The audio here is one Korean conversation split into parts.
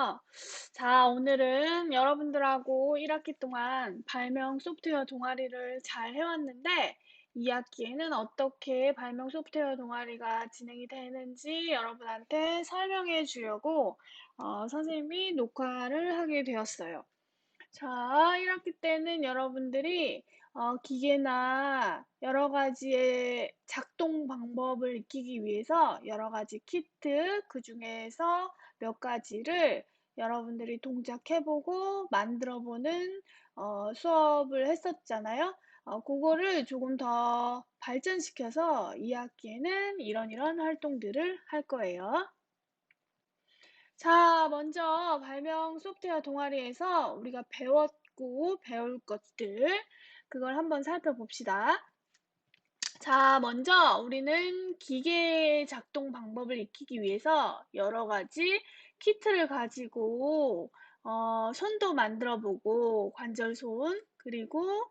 안녕하세요. 자, 오늘은 여러분들하고 1학기 동안 발명 소프트웨어 동아리를 잘 해왔는데, 2학기에는 어떻게 발명 소프트웨어 동아리가 진행이 되는지 여러분한테 설명해 주려고 선생님이 녹화를 하게 되었어요. 자, 1학기 때는 여러분들이 기계나 여러 가지의 작동 방법을 익히기 위해서 여러 가지 키트, 그 중에서 몇 가지를 여러분들이 동작해보고 만들어보는 수업을 했었잖아요. 그거를 조금 더 발전시켜서 2학기에는 이런 활동들을 할 거예요. 자, 먼저 발명 소프트웨어 동아리에서 우리가 배웠고 배울 것들, 그걸 한번 살펴봅시다. 자, 먼저 우리는 기계 작동 방법을 익히기 위해서 여러 가지 키트를 가지고 손도 만들어 보고, 관절손, 그리고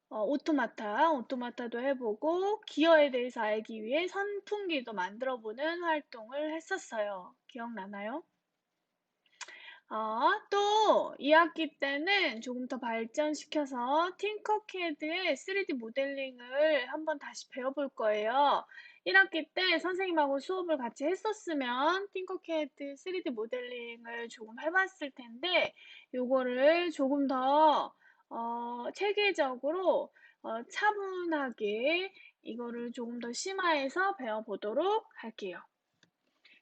오토마타도 해보고, 기어에 대해서 알기 위해 선풍기도 만들어 보는 활동을 했었어요. 기억나나요? 또 2학기 때는 조금 더 발전시켜서 팅커캐드의 3D 모델링을 한번 다시 배워볼 거예요. 1학기 때 선생님하고 수업을 같이 했었으면 팅커캐드 3D 모델링을 조금 해봤을 텐데, 요거를 조금 더 체계적으로 차분하게 이거를 조금 더 심화해서 배워보도록 할게요.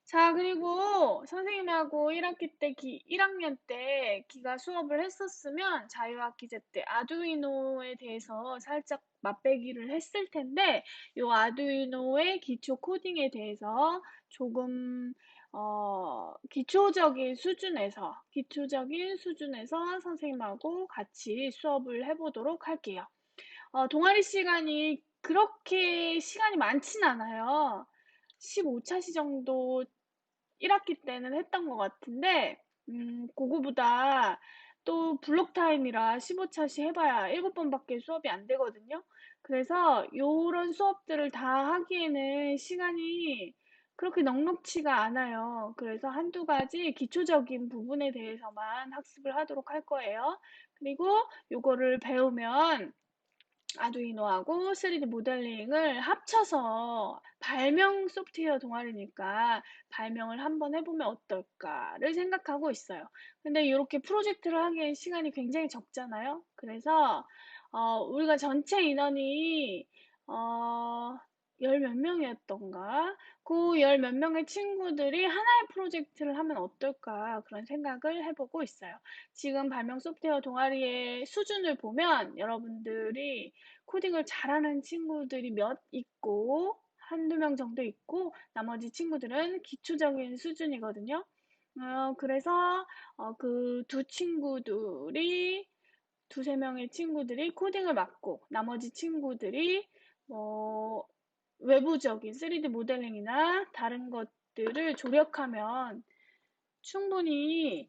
자, 그리고 선생님하고 1학년 때 기가 수업을 했었으면 자유학기제 때 아두이노에 대해서 살짝 맛배기를 했을 텐데, 요 아두이노의 기초 코딩에 대해서 조금 기초적인 수준에서 선생님하고 같이 수업을 해보도록 할게요. 동아리 시간이 그렇게 시간이 많진 않아요. 15차시 정도 1학기 때는 했던 것 같은데, 그거보다 또 블록 타임이라 15차시 해봐야 7번밖에 수업이 안 되거든요. 그래서 요런 수업들을 다 하기에는 시간이 그렇게 넉넉치가 않아요. 그래서 한두 가지 기초적인 부분에 대해서만 학습을 하도록 할 거예요. 그리고 요거를 배우면 아두이노하고 3D 모델링을 합쳐서 발명 소프트웨어 동아리니까 발명을 한번 해보면 어떨까를 생각하고 있어요. 근데 이렇게 프로젝트를 하기엔 시간이 굉장히 적잖아요. 그래서 우리가 전체 인원이 열 몇 명이었던가? 그 열 몇 명의 친구들이 하나의 프로젝트를 하면 어떨까? 그런 생각을 해보고 있어요. 지금 발명 소프트웨어 동아리의 수준을 보면 여러분들이 코딩을 잘하는 친구들이 몇 있고, 한두 명 정도 있고, 나머지 친구들은 기초적인 수준이거든요. 그래서 그 두세 명의 친구들이 코딩을 맡고, 나머지 친구들이 뭐 외부적인 3D 모델링이나 다른 것들을 조력하면 충분히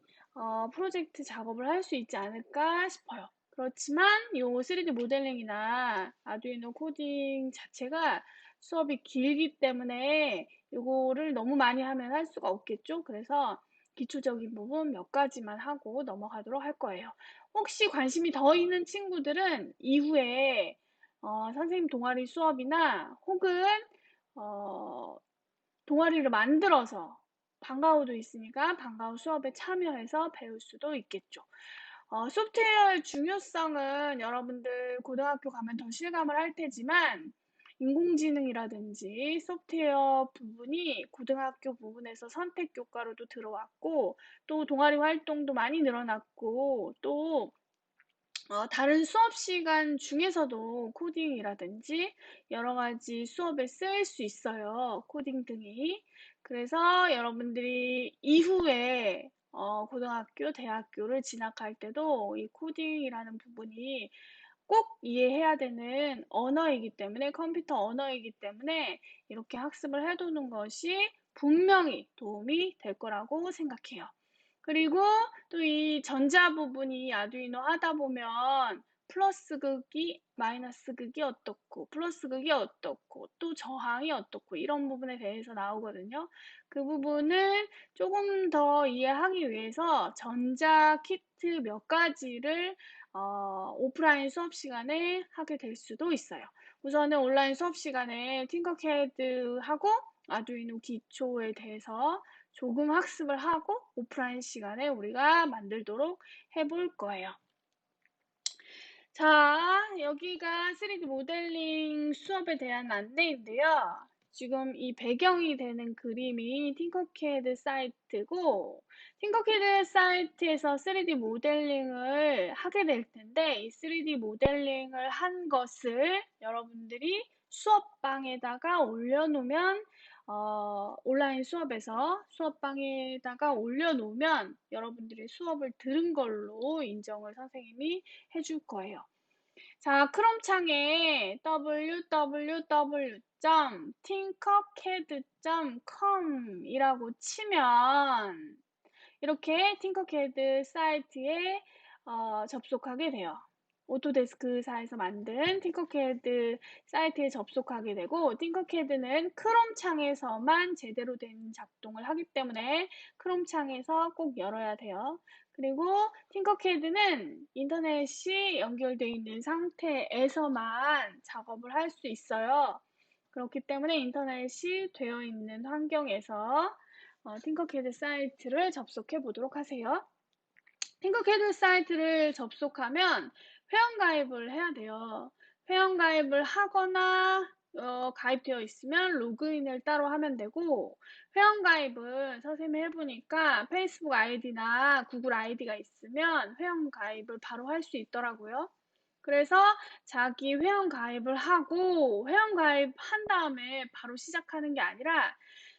프로젝트 작업을 할 수 있지 않을까 싶어요. 그렇지만 요 3D 모델링이나 아두이노 코딩 자체가 수업이 길기 때문에 요거를 너무 많이 하면 할 수가 없겠죠. 그래서 기초적인 부분 몇 가지만 하고 넘어가도록 할 거예요. 혹시 관심이 더 있는 친구들은 이후에 선생님 동아리 수업이나 혹은 어, 동아리를 만들어서 방과후도 있으니까 방과후 수업에 참여해서 배울 수도 있겠죠. 소프트웨어의 중요성은 여러분들 고등학교 가면 더 실감을 할 테지만, 인공지능이라든지 소프트웨어 부분이 고등학교 부분에서 선택 교과로도 들어왔고, 또 동아리 활동도 많이 늘어났고, 또 다른 수업 시간 중에서도 코딩이라든지 여러 가지 수업에 쓰일 수 있어요. 코딩 등이. 그래서 여러분들이 이후에 고등학교, 대학교를 진학할 때도 이 코딩이라는 부분이 꼭 이해해야 되는 언어이기 때문에, 컴퓨터 언어이기 때문에 이렇게 학습을 해두는 것이 분명히 도움이 될 거라고 생각해요. 그리고 또 이 전자 부분이 아두이노 하다 보면 플러스 극이, 마이너스 극이 어떻고, 플러스 극이 어떻고, 또 저항이 어떻고, 이런 부분에 대해서 나오거든요. 그 부분을 조금 더 이해하기 위해서 전자 키트 몇 가지를 오프라인 수업 시간에 하게 될 수도 있어요. 우선은 온라인 수업 시간에 팅커캐드하고 아두이노 기초에 대해서 조금 학습을 하고 오프라인 시간에 우리가 만들도록 해볼 거예요. 자, 여기가 3D 모델링 수업에 대한 안내인데요. 지금 이 배경이 되는 그림이 팅커캐드 사이트고, 팅커캐드 사이트에서 3D 모델링을 하게 될 텐데, 이 3D 모델링을 한 것을 여러분들이 수업방에다가 올려놓으면, 온라인 수업에서 수업방에다가 올려놓으면 여러분들이 수업을 들은 걸로 인정을 선생님이 해줄 거예요. 자, 크롬 창에 www.tinkercad.com 이라고 치면 이렇게 팅커캐드 사이트에 접속하게 돼요. 오토데스크사에서 만든 팅커캐드 사이트에 접속하게 되고, 팅커캐드는 크롬 창에서만 제대로 된 작동을 하기 때문에 크롬 창에서 꼭 열어야 돼요. 그리고 팅커캐드는 인터넷이 연결되어 있는 상태에서만 작업을 할 수 있어요. 그렇기 때문에 인터넷이 되어 있는 환경에서 팅커캐드 사이트를 접속해 보도록 하세요. 팅커캐드 사이트를 접속하면 회원가입을 해야 돼요. 회원가입을 하거나 가입되어 있으면 로그인을 따로 하면 되고, 회원가입은 선생님이 해보니까 페이스북 아이디나 구글 아이디가 있으면 회원가입을 바로 할 수 있더라고요. 그래서 자기 회원가입을 하고 회원가입한 다음에 바로 시작하는 게 아니라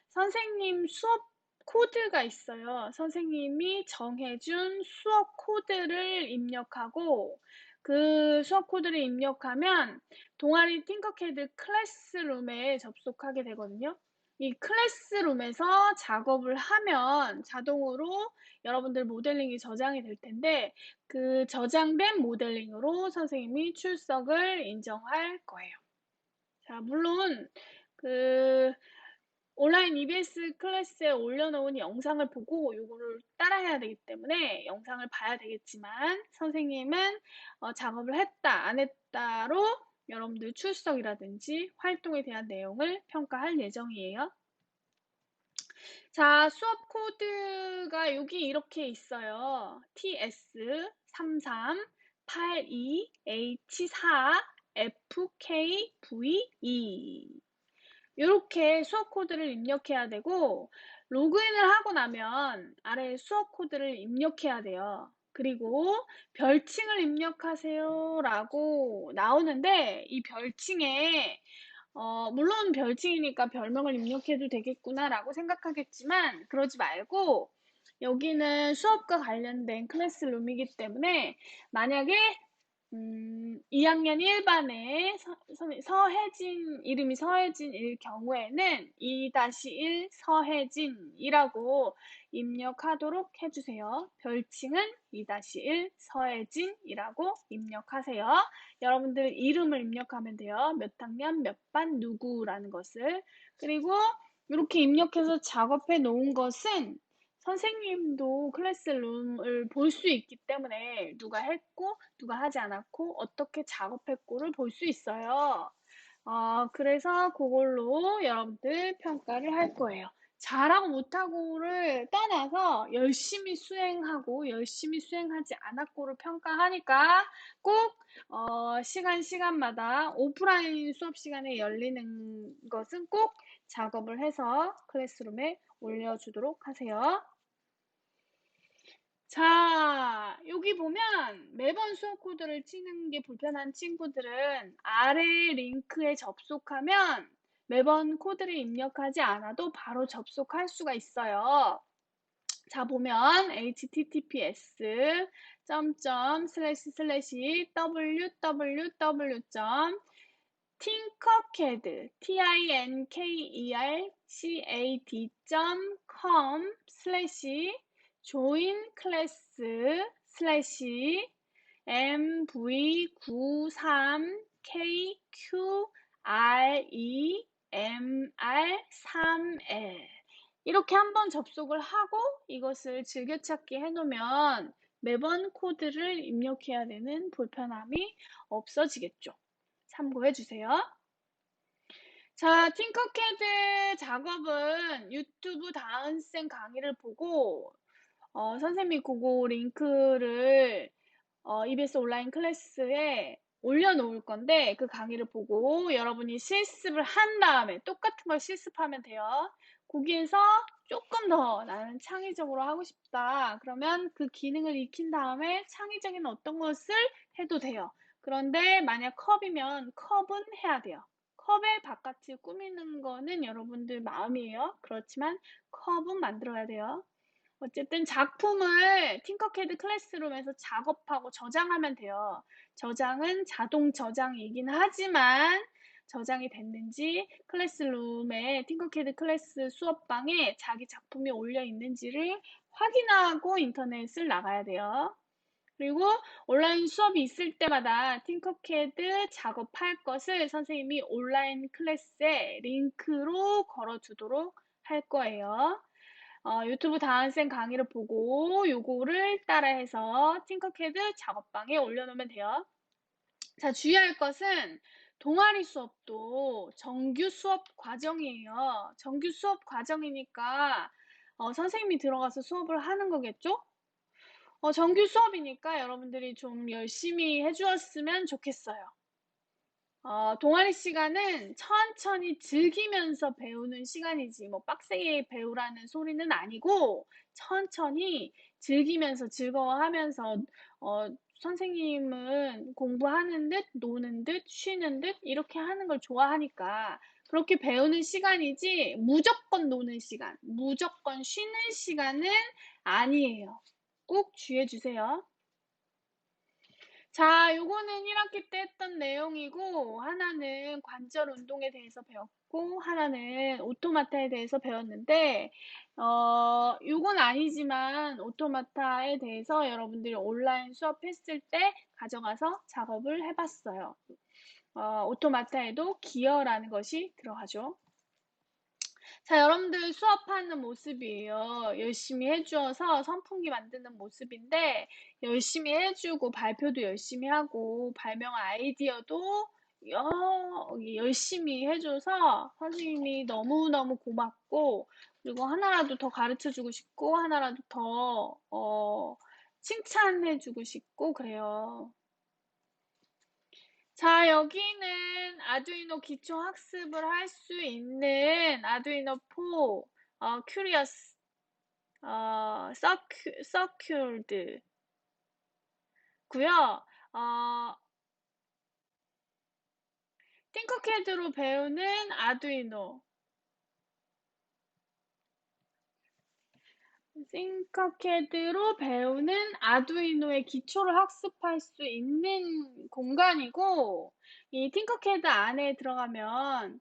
선생님 수업 코드가 있어요. 선생님이 정해준 수업 코드를 입력하고 그 수업 코드를 입력하면 동아리 팅커캐드 클래스룸에 접속하게 되거든요. 이 클래스룸에서 작업을 하면 자동으로 여러분들 모델링이 저장이 될 텐데 그 저장된 모델링으로 선생님이 출석을 인정할 거예요. 자, 물론 그 온라인 EBS 클래스에 올려놓은 영상을 보고 요거를 따라해야 되기 때문에 영상을 봐야 되겠지만 선생님은 작업을 했다 안 했다로 여러분들 출석이라든지 활동에 대한 내용을 평가할 예정이에요. 자, 수업 코드가 여기 이렇게 있어요. TS3382H4FKVE 이렇게 수업 코드를 입력해야 되고 로그인을 하고 나면 아래 수업 코드를 입력해야 돼요. 그리고 별칭을 입력하세요 라고 나오는데 이 별칭에 물론 별칭이니까 별명을 입력해도 되겠구나 라고 생각하겠지만 그러지 말고 여기는 수업과 관련된 클래스룸이기 때문에 만약에 2학년 1반에 서혜진, 이름이 서혜진일 경우에는 2-1 서혜진이라고 입력하도록 해주세요. 별칭은 2-1 서혜진이라고 입력하세요. 여러분들 이름을 입력하면 돼요. 몇 학년, 몇 반, 누구라는 것을. 그리고 이렇게 입력해서 작업해 놓은 것은 선생님도 클래스룸을 볼 수 있기 때문에 누가 했고 누가 하지 않았고 어떻게 작업했고를 볼 수 있어요. 그래서 그걸로 여러분들 평가를 할 거예요. 잘하고 못하고를 떠나서 열심히 수행하고 열심히 수행하지 않았고를 평가하니까 꼭 시간마다 오프라인 수업 시간에 열리는 것은 꼭 작업을 해서 클래스룸에 올려주도록 하세요. 자, 여기 보면 매번 수업 코드를 치는 게 불편한 친구들은 아래 링크에 접속하면 매번 코드를 입력하지 않아도 바로 접속할 수가 있어요. 자, 보면 https://www.tinkercad tinkercad.com/join 클래스 MV93KQREMR3L 이렇게 한번 접속을 하고 이것을 즐겨찾기 해놓으면 매번 코드를 입력해야 되는 불편함이 없어지겠죠. 참고해 주세요. 자, 팅커캐드 작업은 유튜브 다은쌤 강의를 보고 선생님이 그거 링크를 EBS 온라인 클래스에 올려놓을 건데 그 강의를 보고 여러분이 실습을 한 다음에 똑같은 걸 실습하면 돼요. 거기에서 조금 더 나는 창의적으로 하고 싶다. 그러면 그 기능을 익힌 다음에 창의적인 어떤 것을 해도 돼요. 그런데 만약 컵이면 컵은 해야 돼요. 컵의 바깥을 꾸미는 거는 여러분들 마음이에요. 그렇지만 컵은 만들어야 돼요. 어쨌든 작품을 팅커캐드 클래스룸에서 작업하고 저장하면 돼요. 저장은 자동 저장이긴 하지만 저장이 됐는지 클래스룸에 팅커캐드 클래스 수업방에 자기 작품이 올려 있는지를 확인하고 인터넷을 나가야 돼요. 그리고 온라인 수업이 있을 때마다 팅커캐드 작업할 것을 선생님이 온라인 클래스에 링크로 걸어두도록 할 거예요. 유튜브 다은쌤 강의를 보고 요거를 따라해서 팅커캐드 작업방에 올려놓으면 돼요. 자, 주의할 것은 동아리 수업도 정규 수업 과정이에요. 정규 수업 과정이니까 선생님이 들어가서 수업을 하는 거겠죠? 정규 수업이니까 여러분들이 좀 열심히 해주었으면 좋겠어요. 동아리 시간은 천천히 즐기면서 배우는 시간이지 뭐 빡세게 배우라는 소리는 아니고 천천히 즐기면서 즐거워하면서 선생님은 공부하는 듯 노는 듯 쉬는 듯 이렇게 하는 걸 좋아하니까 그렇게 배우는 시간이지 무조건 노는 시간, 무조건 쉬는 시간은 아니에요. 꼭 주의해 주세요. 자, 요거는 1학기 때 했던 내용이고 하나는 관절 운동에 대해서 배웠고 하나는 오토마타에 대해서 배웠는데 요건 아니지만 오토마타에 대해서 여러분들이 온라인 수업했을 때 가져가서 작업을 해봤어요. 오토마타에도 기어라는 것이 들어가죠. 자, 여러분들 수업하는 모습이에요. 열심히 해주어서 선풍기 만드는 모습인데 열심히 해주고 발표도 열심히 하고 발명 아이디어도 열심히 해줘서 선생님이 너무너무 고맙고 그리고 하나라도 더 가르쳐주고 싶고 하나라도 더 칭찬해주고 싶고 그래요. 자, 여기는 아두이노 기초 학습을 할 수 있는 아두이노 4, 큐리어스, 서큘드 고요. 팅커캐드로 배우는 아두이노. 팅커캐드로 배우는 아두이노의 기초를 학습할 수 있는 공간이고 이 팅커캐드 안에 들어가면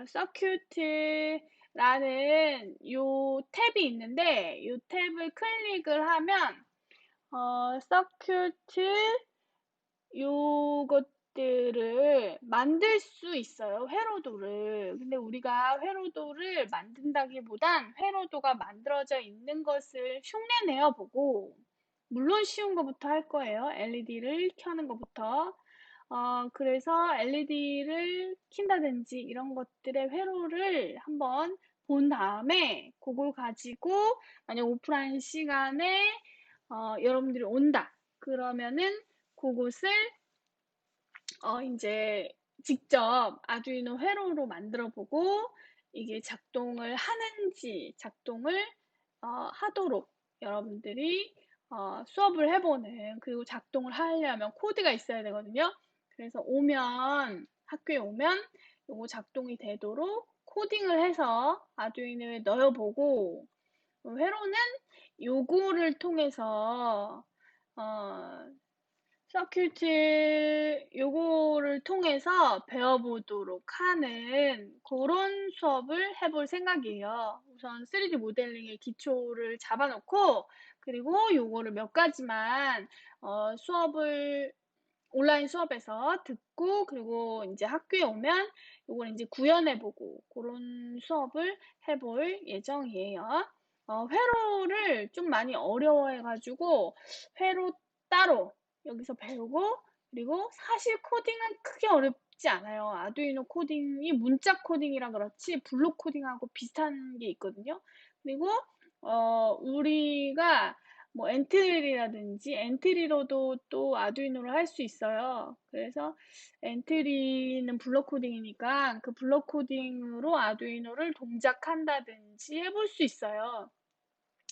서큐트라는 요 탭이 있는데 요 탭을 클릭을 하면 서큐트 요것들을 만들 수 있어요. 회로도를. 근데 우리가 회로도를 만든다기보단 회로도가 만들어져 있는 것을 흉내내어 보고 물론 쉬운 것부터 할 거예요. LED를 켜는 것부터. 그래서 LED를 킨다든지 이런 것들의 회로를 한번 본 다음에 그걸 가지고 만약 오프라인 시간에 여러분들이 온다. 그러면은 그곳을 이제 직접 아두이노 회로로 만들어 보고 이게 작동을 하는지 작동을 하도록 여러분들이 수업을 해보는 그리고 작동을 하려면 코드가 있어야 되거든요. 그래서 학교에 오면 요거 작동이 되도록 코딩을 해서 아두이노에 넣어보고 회로는 요거를 통해서 서큐트 요거를 통해서 배워보도록 하는 그런 수업을 해볼 생각이에요. 우선 3D 모델링의 기초를 잡아놓고 그리고 요거를 몇 가지만 온라인 수업에서 듣고, 그리고 이제 학교에 오면 요걸 이제 구현해보고 그런 수업을 해볼 예정이에요. 회로를 좀 많이 어려워해가지고 회로 따로 여기서 배우고, 그리고 사실 코딩은 크게 어렵지 않아요. 아두이노 코딩이 문자 코딩이라 그렇지 블록 코딩하고 비슷한 게 있거든요. 그리고 우리가 뭐 엔트리라든지 엔트리로도 또 아두이노를 할 수 있어요. 그래서 엔트리는 블록 코딩이니까 그 블록 코딩으로 아두이노를 동작한다든지 해볼 수 있어요.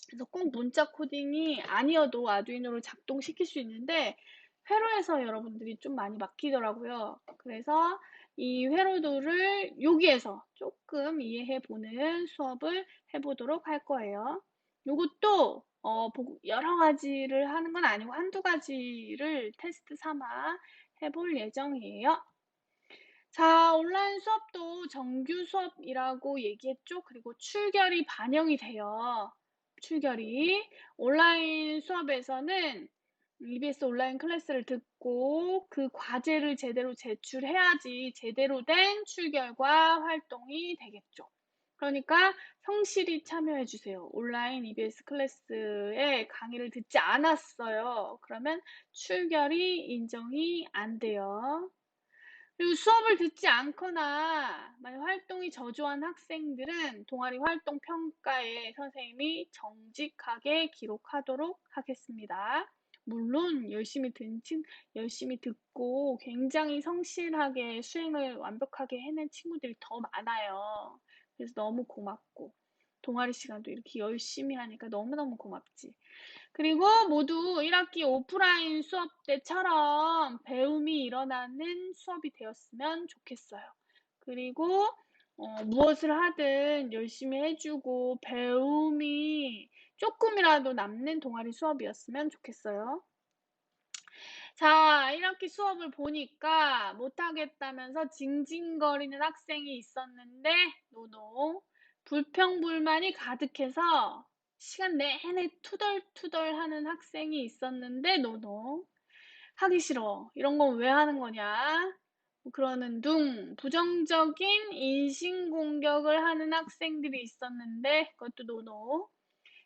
그래서 꼭 문자 코딩이 아니어도 아두이노를 작동시킬 수 있는데 회로에서 여러분들이 좀 많이 막히더라고요. 그래서 이 회로도를 여기에서 조금 이해해보는 수업을 해보도록 할 거예요. 요것도 여러 가지를 하는 건 아니고 한두 가지를 테스트 삼아 해볼 예정이에요. 자, 온라인 수업도 정규 수업이라고 얘기했죠. 그리고 출결이 반영이 돼요. 출결이. 온라인 수업에서는 EBS 온라인 클래스를 듣고 그 과제를 제대로 제출해야지 제대로 된 출결과 활동이 되겠죠. 그러니까 성실히 참여해주세요. 온라인 EBS 클래스에 강의를 듣지 않았어요. 그러면 출결이 인정이 안 돼요. 그리고 수업을 듣지 않거나 만약 활동이 저조한 학생들은 동아리 활동 평가에 선생님이 정직하게 기록하도록 하겠습니다. 물론 열심히 듣고 굉장히 성실하게 수행을 완벽하게 해낸 친구들이 더 많아요. 그래서 너무 고맙고 동아리 시간도 이렇게 열심히 하니까 너무너무 고맙지. 그리고 모두 1학기 오프라인 수업 때처럼 배움이 일어나는 수업이 되었으면 좋겠어요. 그리고 무엇을 하든 열심히 해주고 배움이 조금이라도 남는 동아리 수업이었으면 좋겠어요. 자, 1학기 수업을 보니까 못하겠다면서 징징거리는 학생이 있었는데 노노. 불평불만이 가득해서 시간 내내 투덜투덜 하는 학생이 있었는데 노노. 하기 싫어. 이런 건 왜 하는 거냐? 그러는 둥. 부정적인 인신공격을 하는 학생들이 있었는데 그것도 노노.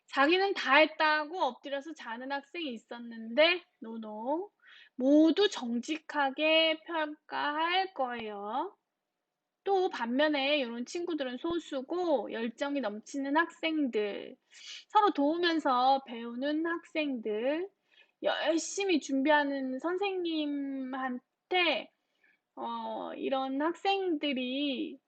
자기는 다 했다고 엎드려서 자는 학생이 있었는데 노노. 모두 정직하게 평가할 거예요. 또 반면에 이런 친구들은 소수고 열정이 넘치는 학생들, 서로 도우면서 배우는 학생들, 열심히 준비하는 선생님한테 이런 학생들이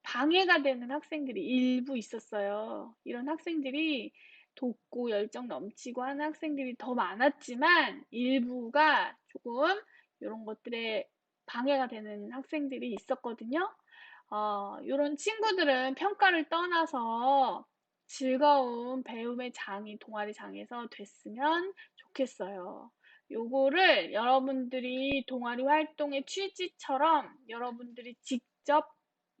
방해가 되는 학생들이 일부 있었어요. 이런 학생들이 돕고 열정 넘치고 하는 학생들이 더 많았지만 일부가 조금 이런 것들에 방해가 되는 학생들이 있었거든요. 이런 친구들은 평가를 떠나서 즐거운 배움의 장이 동아리 장에서 됐으면 좋겠어요. 요거를 여러분들이 동아리 활동의 취지처럼 여러분들이 직접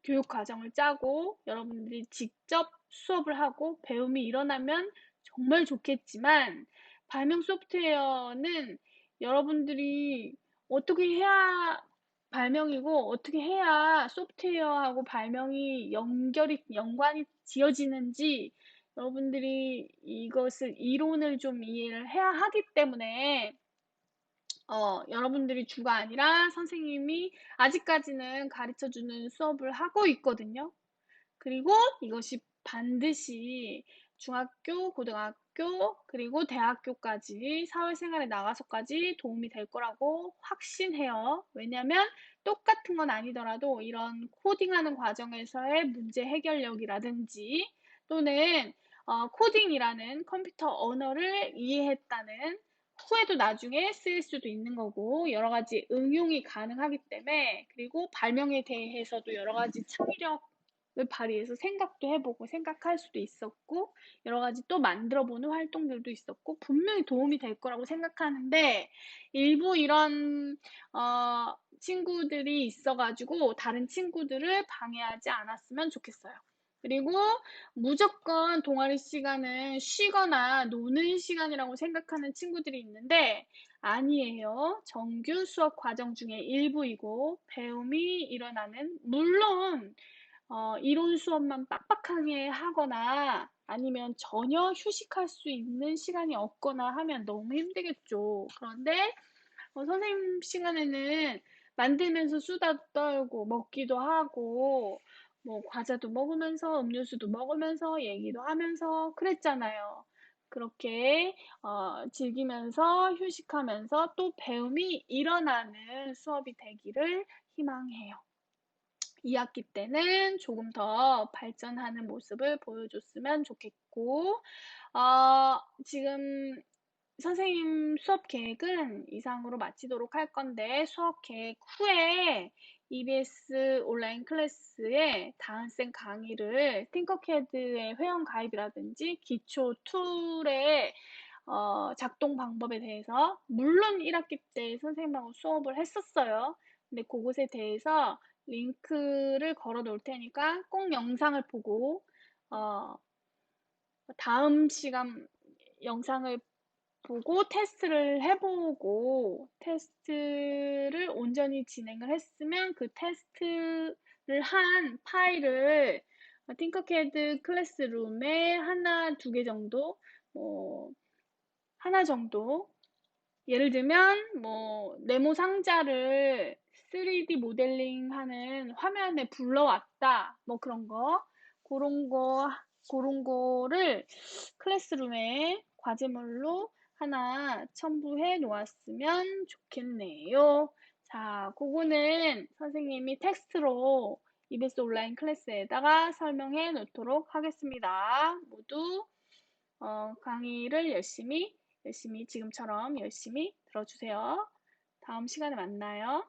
교육 과정을 짜고 여러분들이 직접 수업을 하고 배움이 일어나면 정말 좋겠지만 발명 소프트웨어는 여러분들이 어떻게 해야 발명이고 어떻게 해야 소프트웨어하고 발명이 연관이 지어지는지 여러분들이 이것을 이론을 좀 이해를 해야 하기 때문에 여러분들이 주가 아니라 선생님이 아직까지는 가르쳐주는 수업을 하고 있거든요. 그리고 이것이 반드시 중학교, 고등학교, 그리고 대학교까지 사회생활에 나가서까지 도움이 될 거라고 확신해요. 왜냐면 똑같은 건 아니더라도 이런 코딩하는 과정에서의 문제 해결력이라든지 또는 코딩이라는 컴퓨터 언어를 이해했다는 후에도 나중에 쓰일 수도 있는 거고 여러 가지 응용이 가능하기 때문에 그리고 발명에 대해서도 여러 가지 창의력을 발휘해서 생각도 해보고 생각할 수도 있었고 여러 가지 또 만들어보는 활동들도 있었고 분명히 도움이 될 거라고 생각하는데 일부 이런 친구들이 있어가지고 다른 친구들을 방해하지 않았으면 좋겠어요. 그리고 무조건 동아리 시간은 쉬거나 노는 시간이라고 생각하는 친구들이 있는데 아니에요. 정규 수업 과정 중에 일부이고 배움이 일어나는 물론 이론 수업만 빡빡하게 하거나 아니면 전혀 휴식할 수 있는 시간이 없거나 하면 너무 힘들겠죠. 그런데 선생님 시간에는 만들면서 수다도 떨고 먹기도 하고 뭐 과자도 먹으면서 음료수도 먹으면서 얘기도 하면서 그랬잖아요. 그렇게 즐기면서 휴식하면서 또 배움이 일어나는 수업이 되기를 희망해요. 2학기 때는 조금 더 발전하는 모습을 보여줬으면 좋겠고, 지금 선생님 수업 계획은 이상으로 마치도록 할 건데, 수업 계획 후에 EBS 온라인 클래스에 다은쌤 강의를 팅커캐드의 회원 가입이라든지 기초 툴의 작동 방법에 대해서 물론 1학기 때 선생님하고 수업을 했었어요. 근데 그것에 대해서 링크를 걸어 놓을 테니까 꼭 영상을 보고 어, 다음 시간 영상을 보고 테스트를 해보고 테스트를 온전히 진행을 했으면 그 테스트를 한 파일을 팅커캐드 클래스룸에 하나, 두 개 정도, 하나 정도 예를 들면 뭐 네모 상자를 3D 모델링하는 화면에 불러왔다 뭐 그런 거를 클래스룸에 과제물로 하나 첨부해 놓았으면 좋겠네요. 자, 그거는 선생님이 텍스트로 EBS 온라인 클래스에다가 설명해 놓도록 하겠습니다. 모두 강의를 열심히 지금처럼 열심히 들어주세요. 다음 시간에 만나요.